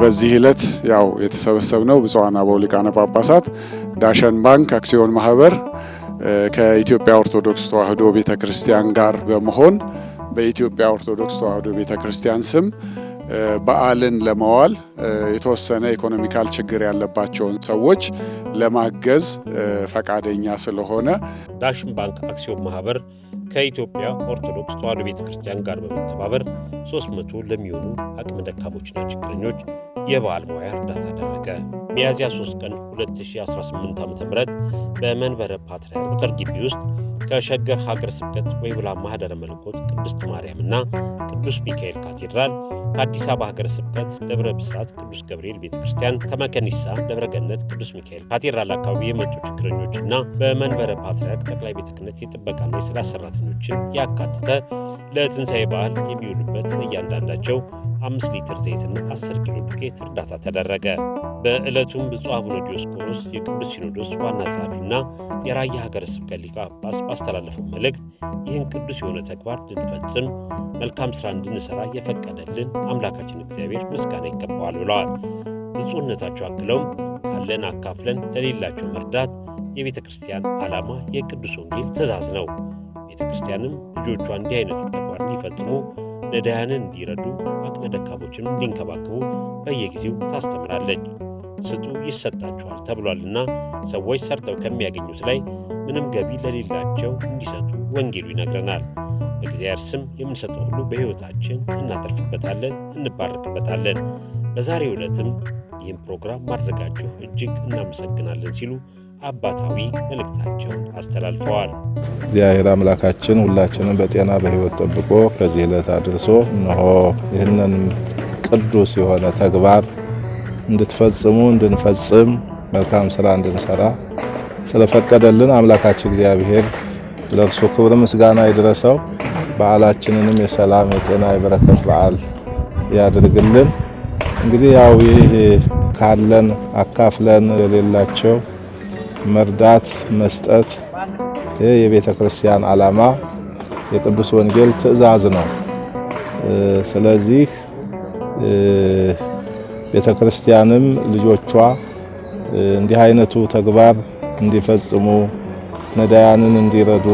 በዚህ ዕለት ያው የተሰበሰብነው ብፁዓን አበው ሊቃነ ጳጳሳት ዳሸን ባንክ አክሲዮን ማህበር ከኢትዮጵያ ኦርቶዶክስ ተዋሕዶ ቤተክርስቲያን ጋር በመሆን በኢትዮጵያ ኦርቶዶክስ ተዋሕዶ ቤተክርስቲያን ስም በዓልን ለማዋል የተወሰነ ኢኮኖሚካል ችግር ያለባቸውን ሰዎች ለማገዝ ፈቃደኛ ስለሆነ ዳሽን ባንክ አክሲዮን ማህበር ከኢትዮጵያ ኦርቶዶክስ ተዋሕዶ ቤተክርስቲያን ጋር በመተባበር 300 ለሚሆኑ አቅመ ደካሞችና ችግረኞች የበዓል መዋያ እርዳታ አደረገ። ሚያዝያ 3 ቀን 2018 ዓ.ም በመንበረ ፓትርያርክ ቅጥር ግቢ ውስጥ ከሸገር ሀገረ ስብከት ወይብላ ማህደረ መለኮት ቅድስት ማርያምና ቅዱስ ሚካኤል ካቴድራል፣ ከአዲስ አበባ ሀገረ ስብከት ደብረ ብስራት ቅዱስ ገብርኤል ቤተክርስቲያን፣ ከመከኒሳ ደብረ ገነት ቅዱስ ሚካኤል ካቴድራል አካባቢ የመጡ ችግረኞችና በመንበረ ፓትርያርክ ጠቅላይ ቤተ ክህነት የጥበቃና የሥራ ሰራተኞችን ያካተተ ለትንሣኤ በዓል የሚውሉበት ለእያንዳንዳቸው 5 ሊትር ዘይትና 10 ኪሎ ዱቄት እርዳታ ተደረገ። በዕለቱም ብፁዕ አቡነ ዲዮስቆሮስ የቅዱስ ሲኖዶስ ዋና ጸሐፊና የራያ ሀገረ ስብከት ሊቀ ጳጳስ ባስተላለፈው መልእክት ይህን ቅዱስ የሆነ ተግባር እንድንፈጽም መልካም ሥራ እንድንሠራ የፈቀደልን አምላካችን እግዚአብሔር ምስጋና ይገባዋል ብለዋል። ብፁዕነታቸው አክለውም ካለን አካፍለን ለሌላቸው መርዳት የቤተ ክርስቲያን ዓላማ የቅዱስ ወንጌል ትእዛዝ ነው። ቤተ ክርስቲያንም ልጆቿ እንዲህ አይነቱ ተግባር እንዲፈጽሙ፣ ነዳያንን እንዲረዱ፣ አቅመ ደካሞችን እንዲንከባከቡ በየጊዜው ታስተምራለች። ስጡ ይሰጣችኋል ተብሏልና ሰዎች ሰርተው ከሚያገኙት ላይ ምንም ገቢ ለሌላቸው እንዲሰጡ ወንጌሉ ይነግረናል። በእግዚአብሔር ስም የምንሰጠው ሁሉ በሕይወታችን እናተርፍበታለን፣ እንባረክበታለን። በዛሬው ዕለትም ይህን ፕሮግራም ማድረጋችሁ እጅግ እናመሰግናለን ሲሉ አባታዊ መልእክታቸውን አስተላልፈዋል። እግዚአብሔር አምላካችን ሁላችንን በጤና በሕይወት ጠብቆ ከዚህ ዕለት አድርሶ እነሆ ይህንን ቅዱስ የሆነ ተግባር እንድትፈጽሙ እንድንፈጽም መልካም ሥራ እንድንሰራ ስለፈቀደልን አምላካችን እግዚአብሔር ለእርሱ ክብር ምስጋና ይድረሰው። በዓላችንንም የሰላም የጤና የበረከት በዓል ያድርግልን። እንግዲህ ያው ይህ ካለን አካፍለን የሌላቸው መርዳት መስጠት የቤተ ክርስቲያን ዓላማ የቅዱስ ወንጌል ትእዛዝ ነው። ስለዚህ ቤተ ክርስቲያንም ልጆቿ እንዲህ አይነቱ ተግባር እንዲፈጽሙ፣ ነዳያንን እንዲረዱ፣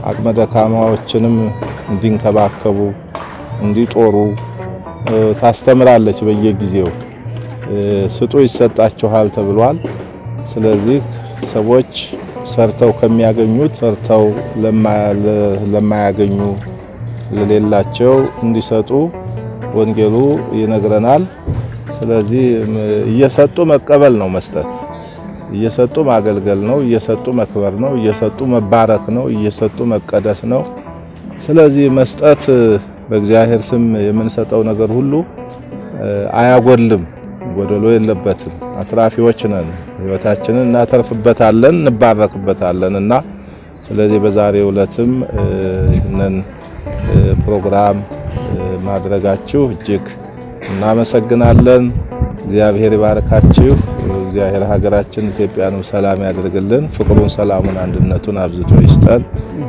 አቅመ ደካማዎችንም እንዲንከባከቡ፣ እንዲጦሩ ታስተምራለች። በየጊዜው ስጡ ይሰጣችኋል ተብሏል። ስለዚህ ሰዎች ሰርተው ከሚያገኙት ሰርተው ለማያገኙ ለሌላቸው እንዲሰጡ ወንጌሉ ይነግረናል። ስለዚህ እየሰጡ መቀበል ነው መስጠት፣ እየሰጡ ማገልገል ነው፣ እየሰጡ መክበር ነው፣ እየሰጡ መባረክ ነው፣ እየሰጡ መቀደስ ነው። ስለዚህ መስጠት በእግዚአብሔር ስም የምንሰጠው ነገር ሁሉ አያጎልም፣ ጎደሎ የለበትም። አትራፊዎች ነን፣ ሕይወታችንን እናተርፍበታለን፣ እንባረክበታለንና ስለዚህ በዛሬው ዕለትም ይህንን ፕሮግራም ማድረጋችሁ እጅግ እናመሰግናለን። እግዚአብሔር ይባርካችሁ። እግዚአብሔር ሀገራችን ኢትዮጵያንም ሰላም ያደርግልን። ፍቅሩን፣ ሰላሙን፣ አንድነቱን አብዝቶ ይስጠን።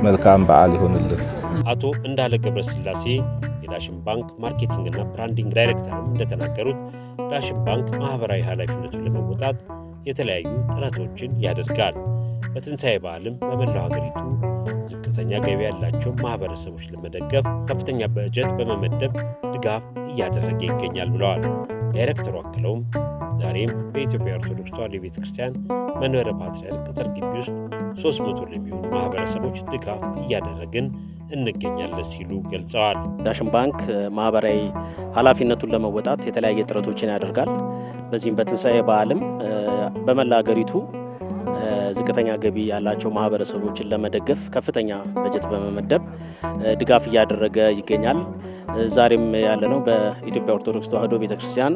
መልካም በዓል ይሁንልን። አቶ እንዳለ ገብረስላሴ የዳሽን ባንክ ማርኬቲንግና ብራንዲንግ ዳይሬክተርም እንደተናገሩት ዳሽን ባንክ ማህበራዊ ኃላፊነቱን ለመወጣት የተለያዩ ጥረቶችን ያደርጋል። በትንሣኤ በዓልም በመላው ሀገሪቱ ዝቅተኛ ገቢ ያላቸው ማህበረሰቦች ለመደገፍ ከፍተኛ በጀት በመመደብ ድጋፍ እያደረገ ይገኛል ብለዋል። ዳይሬክተሩ አክለውም ዛሬም በኢትዮጵያ ኦርቶዶክስ ተዋሕዶ ቤተክርስቲያን መንበረ ፓትርያርክ ቅጥር ግቢ ውስጥ 300 ለሚሆኑ ማህበረሰቦች ድጋፍ እያደረግን እንገኛለን ሲሉ ገልጸዋል። ዳሽን ባንክ ማህበራዊ ኃላፊነቱን ለመወጣት የተለያየ ጥረቶችን ያደርጋል። በዚህም በትንሣኤ በዓልም በመላ ሀገሪቱ ዝቅተኛ ገቢ ያላቸው ማህበረሰቦችን ለመደገፍ ከፍተኛ በጀት በመመደብ ድጋፍ እያደረገ ይገኛል። ዛሬም ያለነው በኢትዮጵያ ኦርቶዶክስ ተዋሕዶ ቤተክርስቲያን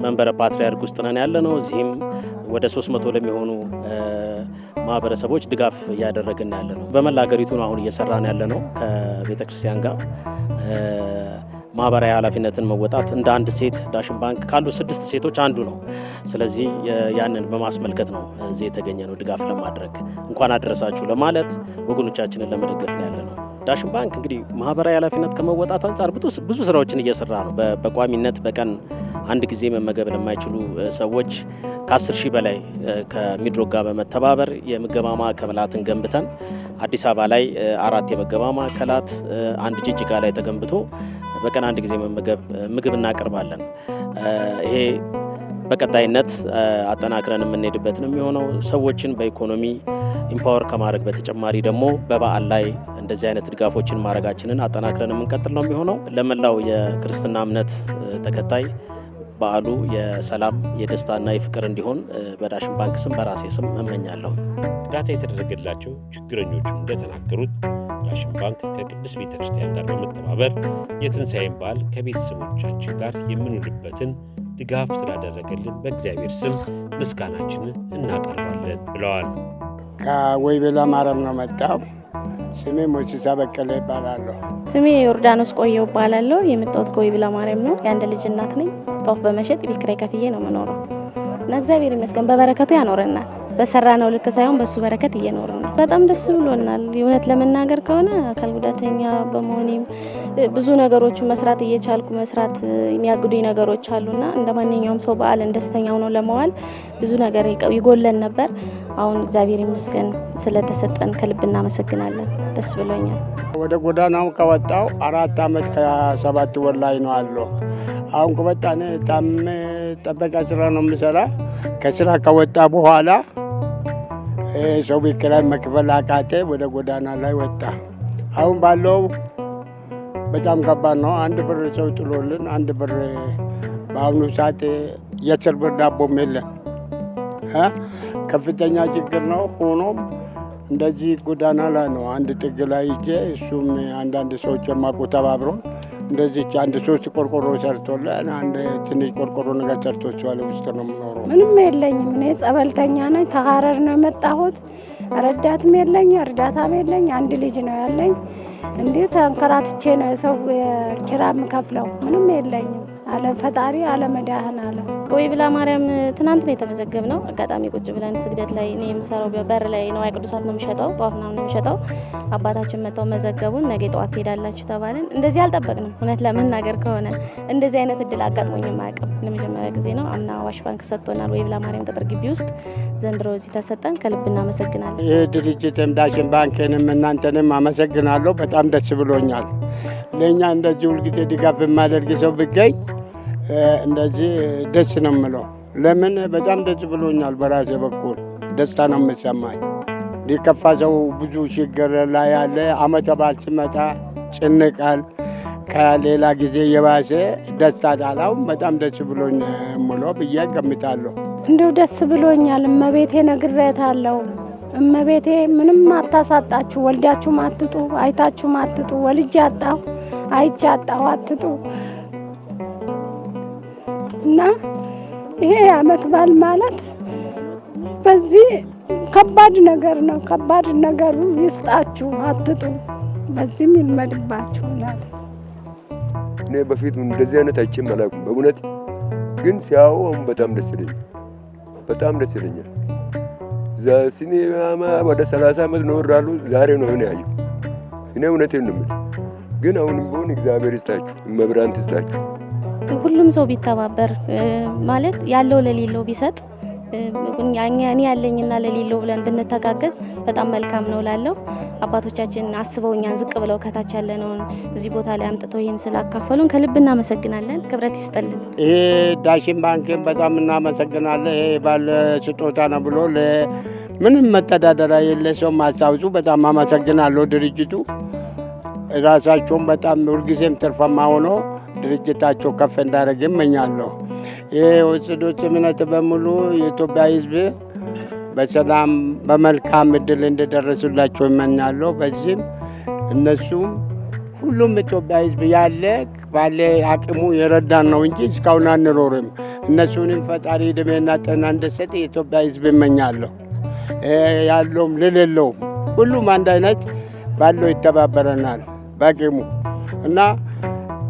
መንበረ ፓትርያርክ ውስጥ ነን ያለነው። እዚህም ወደ 300 ለሚሆኑ ማህበረሰቦች ድጋፍ እያደረግን ያለነው። በመላ ሀገሪቱ ነው አሁን እየሰራን ያለነው ከቤተክርስቲያን ጋር ማህበራዊ ኃላፊነትን መወጣት እንደ አንድ ሴት ዳሽን ባንክ ካሉ 6 ሴቶች አንዱ ነው። ስለዚህ ያንን በማስመልከት ነው እዚህ የተገኘ ነው ድጋፍ ለማድረግ እንኳን አደረሳችሁ ለማለት ወገኖቻችንን ለመደገፍ ነው ያለነው። ዳሽን ባንክ እንግዲህ ማህበራዊ ኃላፊነት ከመወጣት አንጻር ብዙ ስራዎችን እየሰራ ነው። በቋሚነት በቀን አንድ ጊዜ መመገብ ለማይችሉ ሰዎች ከ10 ሺህ በላይ ከሚድሮክ ጋር በመተባበር የምገባ ማዕከላትን ገንብተን አዲስ አበባ ላይ 4 የምገባ ማዕከላት፣ አንድ ጅጅጋ ላይ ተገንብቶ በቀን አንድ ጊዜ ምግብ እናቀርባለን። ይሄ በቀጣይነት አጠናክረን የምንሄድበት ነው የሚሆነው። ሰዎችን በኢኮኖሚ ኢምፓወር ከማድረግ በተጨማሪ ደግሞ በበዓል ላይ እንደዚህ አይነት ድጋፎችን ማድረጋችንን አጠናክረን የምንቀጥል ነው የሚሆነው። ለመላው የክርስትና እምነት ተከታይ በዓሉ የሰላም የደስታና የፍቅር እንዲሆን በዳሽን ባንክ ስም በራሴ ስም እመኛለሁ። እርዳታ የተደረገላቸው ችግረኞችም እንደተናገሩት ዳሽን ባንክ ከቅድስት ቤተክርስቲያን ጋር በመተባበር የትንሣኤን በዓል ከቤተሰቦቻችን ጋር የምንውልበትን ድጋፍ ስላደረገልን በእግዚአብሔር ስም ምስጋናችንን እናቀርባለን ብለዋል። ከወይቤላ ማርያም ነው መጣው። ስሜ ሞሲሳ በቀለ ይባላለሁ። ስሜ ዮርዳኖስ ቆየው ይባላለሁ። የመጣሁት ከወይቤላ ማርያም ነው። የአንድ ልጅ እናት ነኝ። ጧፍ በመሸጥ ቤት ኪራይ ከፍዬ ነው የምኖረው እና እግዚአብሔር ይመስገን በበረከቱ ያኖረናል። በሰራነው ልክ ሳይሆን በሱ በረከት እየኖርን ነው። በጣም ደስ ብሎናል። እውነት ለመናገር ከሆነ አካል ጉዳተኛ በመሆኔም ብዙ ነገሮችን መስራት እየቻልኩ መስራት የሚያግዱኝ ነገሮች አሉና እንደ ማንኛውም ሰው በዓልን ደስተኛ ሆኖ ለመዋል ብዙ ነገር ይጎለን ነበር። አሁን እግዚአብሔር ይመስገን ስለተሰጠን ከልብ እናመሰግናለን። ደስ ብሎኛል። ወደ ጎዳናው ከወጣው 4 ዓመት ከ7 ወር ላይ ነው አለው። አሁን ከወጣኔ ጠበቃ ስራ ነው የምሰራ። ከስራ ከወጣ በኋላ ሰው ቤት ኪራይ መክፈል አቃቴ። ወደ ጎዳና ላይ ወጣ። አሁን ባለው በጣም ከባድ ነው። 1 ብር ሰው ጥሎልን 1 ብር በአሁኑ ሰዓት የ10 ብር ዳቦም የለም። ከፍተኛ ችግር ነው። ሆኖም እንደዚህ ጎዳና ላይ ነው አንድ ጥግ ላይ ይዤ እሱም አንዳንድ ሰዎች የማቁ ተባብሮ እንደዚህ አንድ 3 ቆርቆሮ ሰርቶልን አንድ ትንሽ ቆርቆሮ ነገር ሰርቶችዋል። ውስጥ ነው የምኖረው። ምንም የለኝም። እኔ ጸበልተኛ ነኝ። ተሐረር ነው የመጣሁት። ረዳትም የለኝ እርዳታም የለኝ። አንድ ልጅ ነው ያለኝ። እንዴ ተንከራትቼ ነው የሰው ኪራም ከፍለው። ምንም የለኝም። አለ ፈጣሪ አለ መዳህን አለ። ከወይቤላ ማርያም ትናንት ነው የተመዘገብነው። አጋጣሚ ቁጭ ብለን ስግደት ላይ እኔ የምሰራው በር ላይ ንዋየ ቅዱሳት ነው የምሸጠው፣ ጧፍ ነው የምሸጠው። አባታችን መጣው መዘገቡን። ነገ ጠዋት ትሄዳላችሁ ተባልን። እንደዚህ አልጠበቅንም። እውነት ለመናገር ከሆነ እንደዚህ አይነት እድል አጋጥሞኝም አያውቅም። ለመጀመሪያ ጊዜ ነው። አምና አዋሽ ባንክ ሰጥቶናል ወይቤላ ማርያም ቅጥር ግቢ ውስጥ፣ ዘንድሮ እዚህ ተሰጠን። ከልብ እናመሰግናለን። ይህ ድርጅትም ዳሽን ባንክንም እናንተንም አመሰግናለሁ። በጣም ደስ ብሎኛል። ለእኛ እንደዚህ ሁልጊዜ ድጋፍ የማደርግ ሰው ብገኝ እንደዚህ ደስ ነው የምለው። ለምን በጣም ደስ ብሎኛል። በራሴ በኩል ደስታ ነው የምሰማኝ። የከፋ ሰው ብዙ ችግር ላይ ያለ ዓመተ በዓል ሲመጣ ጭንቃል። ከሌላ ጊዜ የባሰ ደስታ ጣላው። በጣም ደስ ብሎኝ የምለው ብዬ ገምታለሁ። እንደው ደስ ብሎኛል። እመቤቴ ነግሬያታለሁ። እመቤቴ ምንም አታሳጣችሁ፣ ወልዳችሁ አትጡ፣ አይታችሁ አትጡ። ወልጄ አጣሁ፣ አይቼ አጣሁ፣ አትጡ እና ይሄ ዓመት በዓል ማለት በዚህ ከባድ ነገር ነው። ከባድ ነገሩ ይስጣችሁ፣ አትጡ፣ በዚህም ይልመድባችሁ። እኔ በፊት እንደዚህ አይነት አይቼም አላውቅም በእውነት ግን ሲያው አሁን በጣም ደስ ይለኛል። በጣም ደስ ይለኛል። ሲኒማ ወደ 30 ዓመት ኖራሉ። ዛሬ ነው እኔ ያየው። እኔ እውነቴን ነው የምልህ። ግን አሁንም ቢሆን እግዚአብሔር ይስጣችሁ፣ መብራን ትስጣችሁ። ሁሉም ሰው ቢተባበር ማለት ያለው ለሌለው ቢሰጥ እኔ ያለኝና ለሌለው ብለን ብንተጋገዝ በጣም መልካም ነው ላለው። አባቶቻችን አስበው እኛን ዝቅ ብለው ከታች ያለነውን እዚህ ቦታ ላይ አምጥተው ይህን ስላካፈሉን ከልብ እናመሰግናለን። ክብረት ይስጠልን። ይሄ ዳሽን ባንክን በጣም እናመሰግናለን። ይሄ ባለ ስጦታ ነው ብሎ ምንም መተዳደሪያ የለ ሰው ማስታወሱ በጣም አመሰግናለሁ። ድርጅቱ ራሳቸውን በጣም ሁልጊዜም ትርፋማ ሆኖ ድርጅታቸው ከፍ እንዳደረግ እመኛለሁ። ይሄ ኦርቶዶክስ እምነት በሙሉ የኢትዮጵያ ሕዝብ በሰላም በመልካም እድል እንደደረሱላቸው እመኛለሁ። በዚህም እነሱም ሁሉም ኢትዮጵያ ሕዝብ ያለ ባለ አቅሙ የረዳን ነው እንጂ እስካሁን አንኖርም። እነሱንም ፈጣሪ ዕድሜና ጤና እንደሰጥ የኢትዮጵያ ሕዝብ እመኛለሁ። ያለውም ለሌለውም ሁሉም አንድ አይነት ባለው ይተባበረናል በአቅሙ እና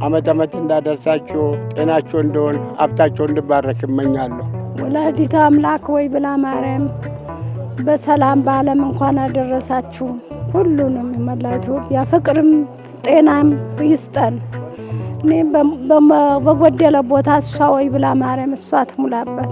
ዓመት እንዳደርሳችሁ ጤናችሁ እንደሆን አፍታችሁ እንድባረክ እመኛለሁ። ወላዲተ አምላክ ወይቤላ ማርያም በሰላም በዓለም እንኳን አደረሳችሁ። ሁሉንም የመላ ኢትዮጵያ ፍቅርም ጤናም ይስጠን። እኔ በጎደለ ቦታ እሷ ወይ ብላ ማርያም እሷ ትሙላበት።